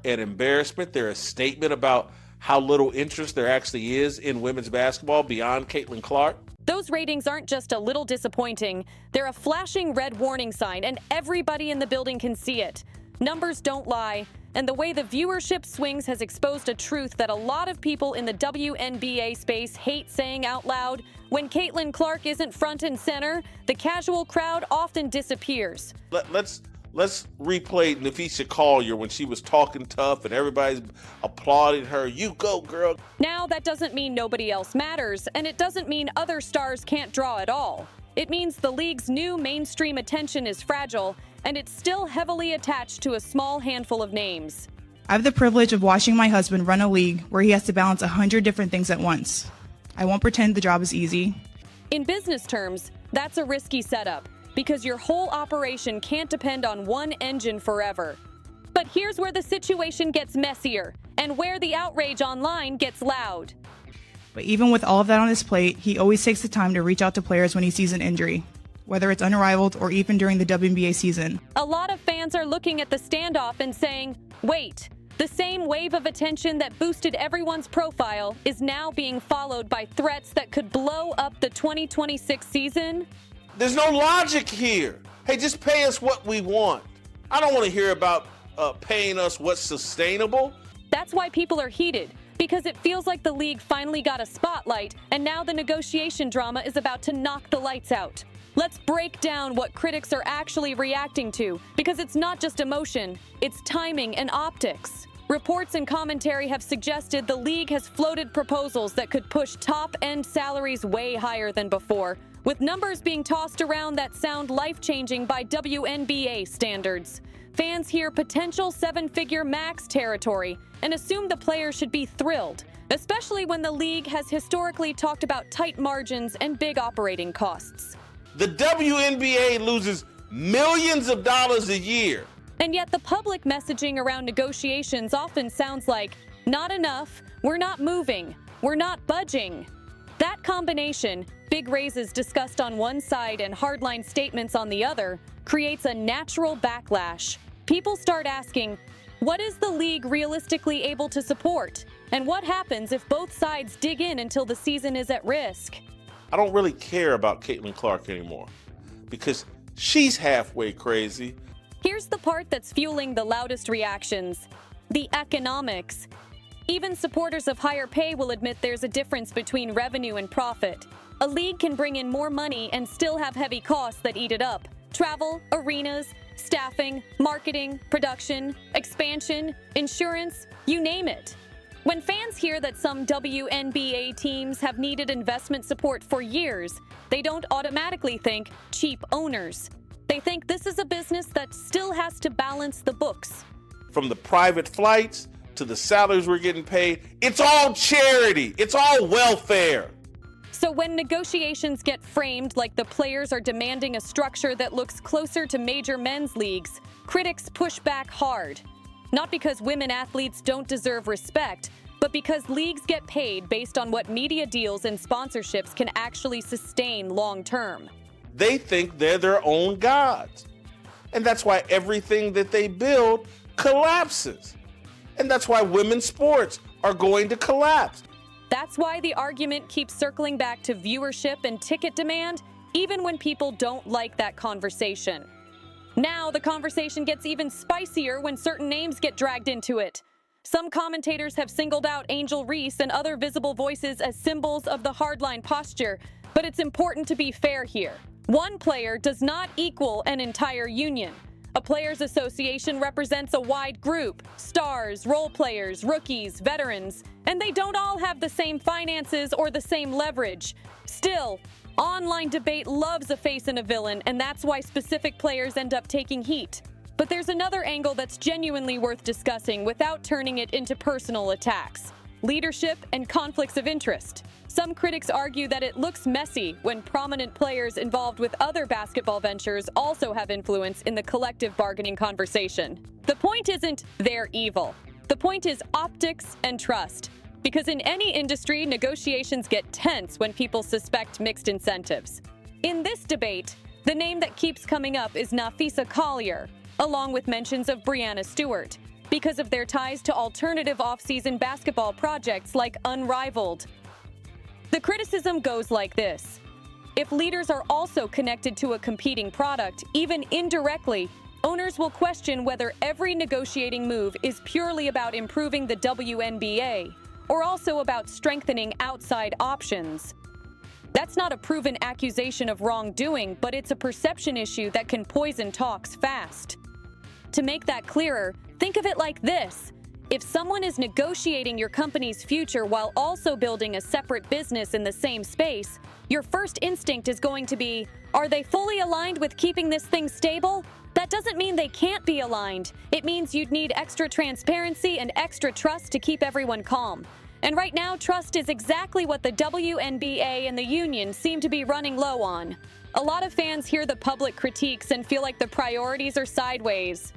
an embarrassment. They're a statement about how little interest there actually is in women's basketball beyond Caitlin Clark. Those ratings aren't just a little disappointing. They're a flashing red warning sign, and everybody in the building can see it. Numbers don't lie, and the way the viewership swings has exposed a truth that a lot of people in the WNBA space hate saying out loud. When Caitlin Clark isn't front and center, the casual crowd often disappears. Let's replay Nafisa Collier when she was talking tough and everybody's applauding her. You go, girl. Now, that doesn't mean nobody else matters, and it doesn't mean other stars can't draw at all. It means the league's new mainstream attention is fragile, and it's still heavily attached to a small handful of names. I have the privilege of watching my husband run a league where he has to balance 100 different things at once. I won't pretend the job is easy. In business terms, that's a risky setup, because your whole operation can't depend on one engine forever. But here's where the situation gets messier, and where the outrage online gets loud. But even with all of that on his plate, he always takes the time to reach out to players when he sees an injury, whether it's unrivaled or even during the WNBA season. A lot of fans are looking at the standoff and saying, wait, the same wave of attention that boosted everyone's profile is now being followed by threats that could blow up the 2026 season? There's no logic here. Hey, just pay us what we want. I don't want to hear about paying us what's sustainable. That's why people are heated, because it feels like the league finally got a spotlight, and now the negotiation drama is about to knock the lights out. Let's break down what critics are actually reacting to, because it's not just emotion, it's timing and optics. Reports and commentary have suggested the league has floated proposals that could push top-end salaries way higher than before, with numbers being tossed around that sound life-changing by WNBA standards. Fans hear potential seven-figure max territory and assume the players should be thrilled, especially when the league has historically talked about tight margins and big operating costs. The WNBA loses millions of dollars a year. And yet the public messaging around negotiations often sounds like, not enough, we're not moving, we're not budging. That combination, big raises discussed on one side and hardline statements on the other, creates a natural backlash. People start asking, what is the league realistically able to support? And what happens if both sides dig in until the season is at risk? I don't really care about Caitlin Clark anymore because she's halfway crazy. Here's the part that's fueling the loudest reactions: the economics. Even supporters of higher pay will admit there's a difference between revenue and profit. A league can bring in more money and still have heavy costs that eat it up. Travel, arenas, staffing, marketing, production, expansion, insurance, you name it. When fans hear that some WNBA teams have needed investment support for years, they don't automatically think cheap owners. They think this is a business that still has to balance the books. From the private flights to the salaries we're getting paid, it's all charity. It's all welfare. So when negotiations get framed like the players are demanding a structure that looks closer to major men's leagues, critics push back hard. Not because women athletes don't deserve respect, but because leagues get paid based on what media deals and sponsorships can actually sustain long term. They think they're their own gods. And that's why everything that they build collapses. And that's why women's sports are going to collapse. That's why the argument keeps circling back to viewership and ticket demand, even when people don't like that conversation. Now the conversation gets even spicier when certain names get dragged into it. Some commentators have singled out Angel Reese and other visible voices as symbols of the hardline posture, but it's important to be fair here. One player does not equal an entire union. A players' association represents a wide group: stars, role players, rookies, veterans, and they don't all have the same finances or the same leverage. Still, online debate loves a face and a villain, and that's why specific players end up taking heat. But there's another angle that's genuinely worth discussing without turning it into personal attacks: leadership and conflicts of interest. Some critics argue that it looks messy when prominent players involved with other basketball ventures also have influence in the collective bargaining conversation. The point isn't they're evil. The point is optics and trust. Because in any industry, negotiations get tense when people suspect mixed incentives. In this debate, the name that keeps coming up is Nafisa Collier, along with mentions of Breanna Stewart. because of their ties to alternative off-season basketball projects like Unrivaled. The criticism goes like this. If leaders are also connected to a competing product, even indirectly, owners will question whether every negotiating move is purely about improving the WNBA or also about strengthening outside options. That's not a proven accusation of wrongdoing, but it's a perception issue that can poison talks fast. To make that clearer, think of it like this. If someone is negotiating your company's future while also building a separate business in the same space, your first instinct is going to be, are they fully aligned with keeping this thing stable? That doesn't mean they can't be aligned. It means you'd need extra transparency and extra trust to keep everyone calm. And right now, trust is exactly what the WNBA and the union seem to be running low on. A lot of fans hear the public critiques and feel like the priorities are sideways.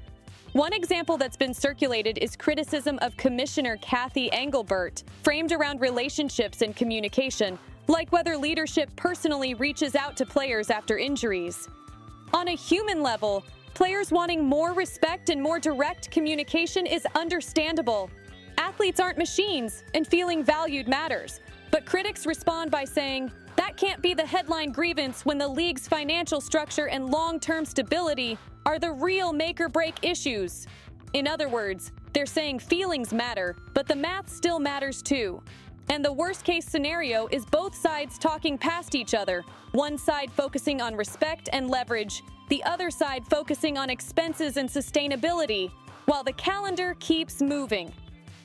One example that's been circulated is criticism of Commissioner Kathy Engelbert, framed around relationships and communication, like whether leadership personally reaches out to players after injuries. On a human level, players wanting more respect and more direct communication is understandable. Athletes aren't machines, and feeling valued matters. But critics respond by saying, that can't be the headline grievance when the league's financial structure and long-term stability are the real make-or-break issues. In other words, they're saying feelings matter, but the math still matters too. And the worst-case scenario is both sides talking past each other, one side focusing on respect and leverage, the other side focusing on expenses and sustainability, while the calendar keeps moving.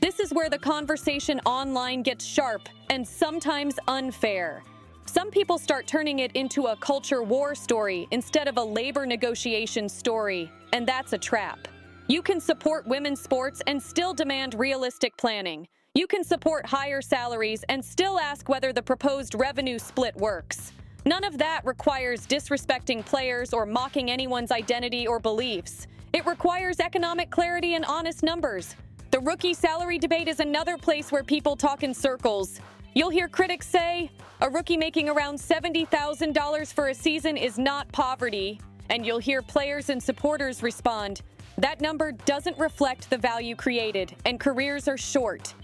This is where the conversation online gets sharp and sometimes unfair. Some people start turning it into a culture war story instead of a labor negotiation story, and that's a trap. You can support women's sports and still demand realistic planning. You can support higher salaries and still ask whether the proposed revenue split works. None of that requires disrespecting players or mocking anyone's identity or beliefs. It requires economic clarity and honest numbers. The rookie salary debate is another place where people talk in circles. You'll hear critics say, a rookie making around $70,000 for a season is not poverty. And you'll hear players and supporters respond, that number doesn't reflect the value created, and careers are short.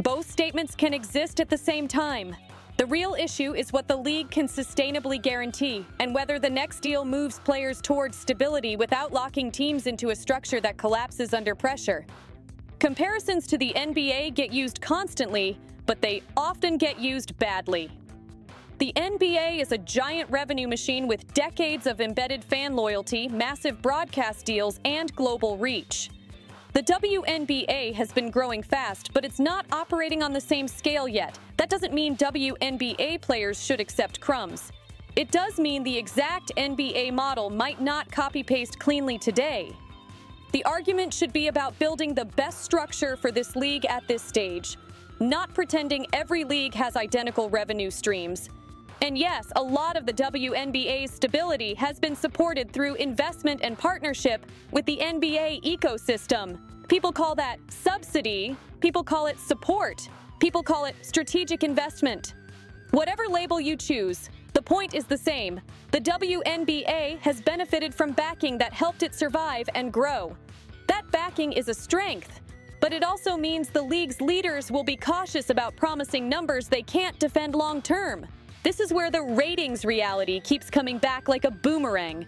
Both statements can exist at the same time. The real issue is what the league can sustainably guarantee, and whether the next deal moves players towards stability without locking teams into a structure that collapses under pressure. Comparisons to the NBA get used constantly, but they often get used badly. The NBA is a giant revenue machine with decades of embedded fan loyalty, massive broadcast deals, and global reach. The WNBA has been growing fast, but it's not operating on the same scale yet. That doesn't mean WNBA players should accept crumbs. It does mean the exact NBA model might not copy-paste cleanly today. The argument should be about building the best structure for this league at this stage, not pretending every league has identical revenue streams. And yes, a lot of the WNBA's stability has been supported through investment and partnership with the NBA ecosystem. People call that subsidy, people call it support, people call it strategic investment. Whatever label you choose, the point is the same. The WNBA has benefited from backing that helped it survive and grow. That backing is a strength, but it also means the league's leaders will be cautious about promising numbers they can't defend long-term. This is where the ratings reality keeps coming back like a boomerang.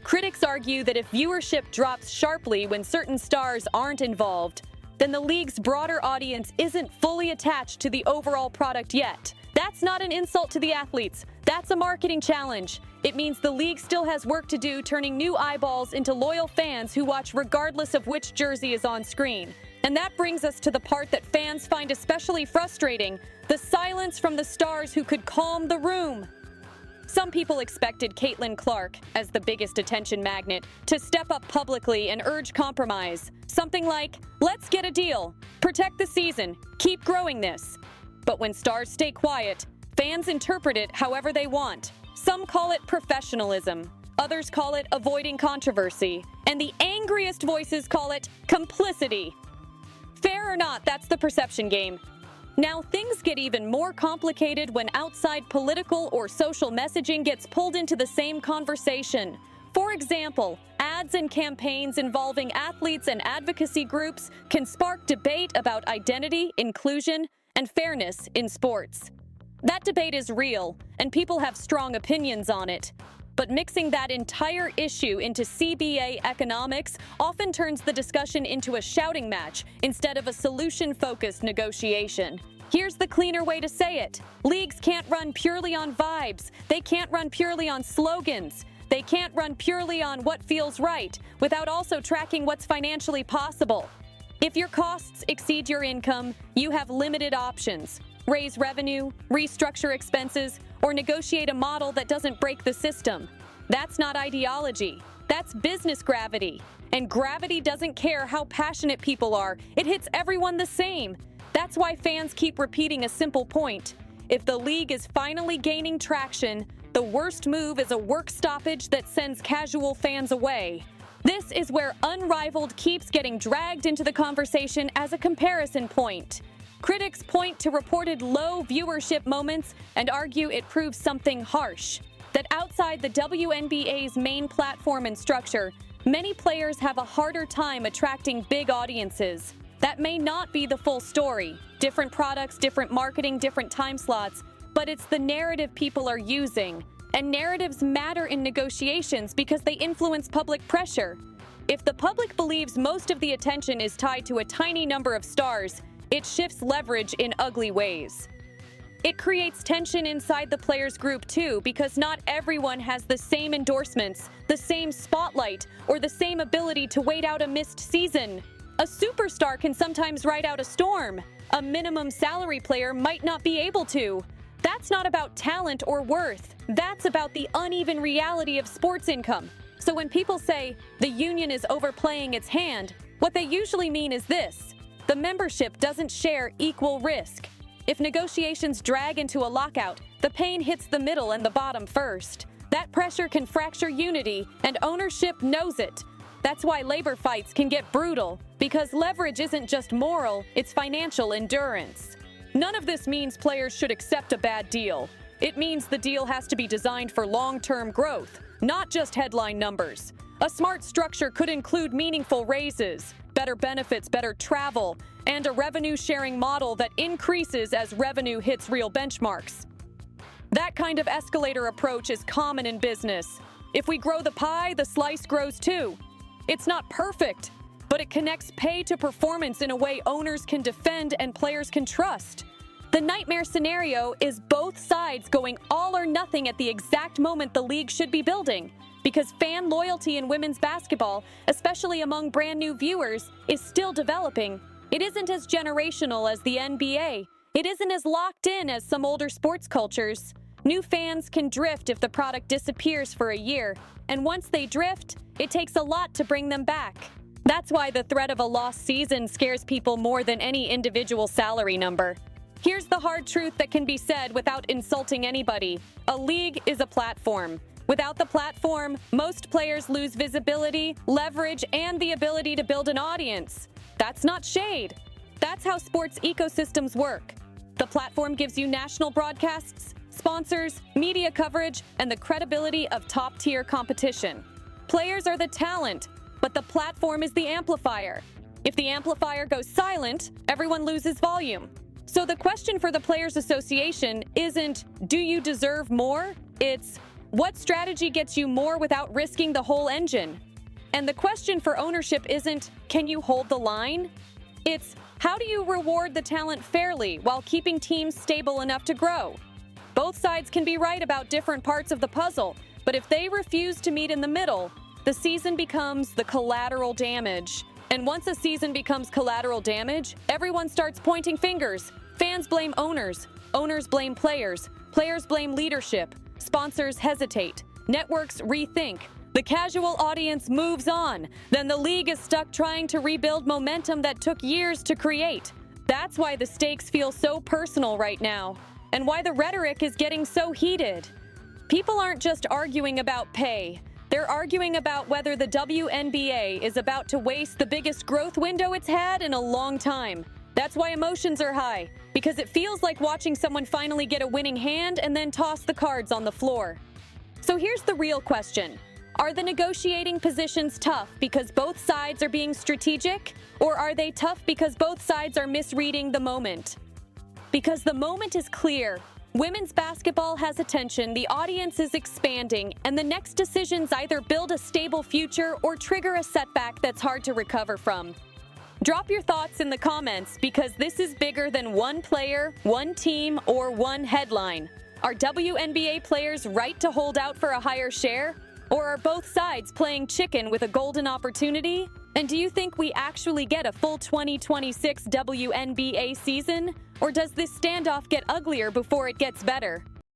Critics argue that if viewership drops sharply when certain stars aren't involved, then the league's broader audience isn't fully attached to the overall product yet. That's not an insult to the athletes. That's a marketing challenge. It means the league still has work to do turning new eyeballs into loyal fans who watch regardless of which jersey is on screen. And that brings us to the part that fans find especially frustrating, the silence from the stars who could calm the room. Some people expected Caitlin Clark, as the biggest attention magnet, to step up publicly and urge compromise. Something like, let's get a deal, protect the season, keep growing this. But when stars stay quiet, fans interpret it however they want. Some call it professionalism, others call it avoiding controversy, and the angriest voices call it complicity. Fair or not, that's the perception game. Now, things get even more complicated when outside political or social messaging gets pulled into the same conversation. For example, ads Ads and campaigns involving athletes and advocacy groups can spark debate about identity, inclusion, and fairness in sports. That debate is real, and people have strong opinions on it. But mixing that entire issue into CBA economics often turns the discussion into a shouting match instead of a solution-focused negotiation. Here's the cleaner way to say it. Leagues can't run purely on vibes. They can't run purely on slogans. They can't run purely on what feels right without also tracking what's financially possible. If your costs exceed your income, you have limited options. Raise revenue, restructure expenses, or negotiate a model that doesn't break the system. That's not ideology. That's business gravity. And gravity doesn't care how passionate people are. It hits everyone the same. That's why fans keep repeating a simple point. If the league is finally gaining traction, the worst move is a work stoppage that sends casual fans away. This is where Unrivaled keeps getting dragged into the conversation as a comparison point. Critics point to reported low viewership moments and argue it proves something harsh. That outside the WNBA's main platform and structure, many players have a harder time attracting big audiences. That may not be the full story. Different products, different marketing, different time slots, but it's the narrative people are using. And narratives matter in negotiations because they influence public pressure. If the public believes most of the attention is tied to a tiny number of stars, it shifts leverage in ugly ways. It creates tension inside the players' group too, because not everyone has the same endorsements, the same spotlight, or the same ability to wait out a missed season. A superstar can sometimes ride out a storm. A minimum salary player might not be able to. That's not about talent or worth. That's about the uneven reality of sports income. So when people say the union is overplaying its hand, what they usually mean is this: the membership doesn't share equal risk. If negotiations drag into a lockout, the pain hits the middle and the bottom first. That pressure can fracture unity, and ownership knows it. That's why labor fights can get brutal, because leverage isn't just moral, it's financial endurance. None of this means players should accept a bad deal. It means the deal has to be designed for long-term growth, not just headline numbers. A smart structure could include meaningful raises, better benefits, better travel, and a revenue-sharing model that increases as revenue hits real benchmarks. That kind of escalator approach is common in business. If we grow the pie, the slice grows too. It's not perfect, but it connects pay to performance in a way owners can defend and players can trust. The nightmare scenario is both sides going all or nothing at the exact moment the league should be building, because fan loyalty in women's basketball, especially among brand new viewers, is still developing. It isn't as generational as the NBA. It isn't as locked in as some older sports cultures. New fans can drift if the product disappears for a year, and once they drift, it takes a lot to bring them back. That's why the threat of a lost season scares people more than any individual salary number. Here's the hard truth that can be said without insulting anybody. A league is a platform. Without the platform, most players lose visibility, leverage, and the ability to build an audience. That's not shade. That's how sports ecosystems work. The platform gives you national broadcasts, sponsors, media coverage, and the credibility of top-tier competition. Players are the talent, but the platform is the amplifier. If the amplifier goes silent, everyone loses volume. So the question for the Players Association isn't, do you deserve more? It's, what strategy gets you more without risking the whole engine? And the question for ownership isn't, can you hold the line? It's, how do you reward the talent fairly while keeping teams stable enough to grow? Both sides can be right about different parts of the puzzle, but if they refuse to meet in the middle, the season becomes the collateral damage. And once a season becomes collateral damage, everyone starts pointing fingers. Fans blame owners, owners blame players, players blame leadership, sponsors hesitate, networks rethink. The casual audience moves on. Then the league is stuck trying to rebuild momentum that took years to create. That's why the stakes feel so personal right now, and why the rhetoric is getting so heated. People aren't just arguing about pay. They're arguing about whether the WNBA is about to waste the biggest growth window it's had in a long time. That's why emotions are high, because it feels like watching someone finally get a winning hand and then toss the cards on the floor. So here's the real question. Are the negotiating positions tough because both sides are being strategic, or are they tough because both sides are misreading the moment? Because the moment is clear. Women's basketball has attention, the audience is expanding, and the next decisions either build a stable future or trigger a setback that's hard to recover from. Drop your thoughts in the comments, because this is bigger than one player, one team, or one headline. Are WNBA players right to hold out for a higher share? Or are both sides playing chicken with a golden opportunity? And do you think we actually get a full 2026 WNBA season? Or does this standoff get uglier before it gets better?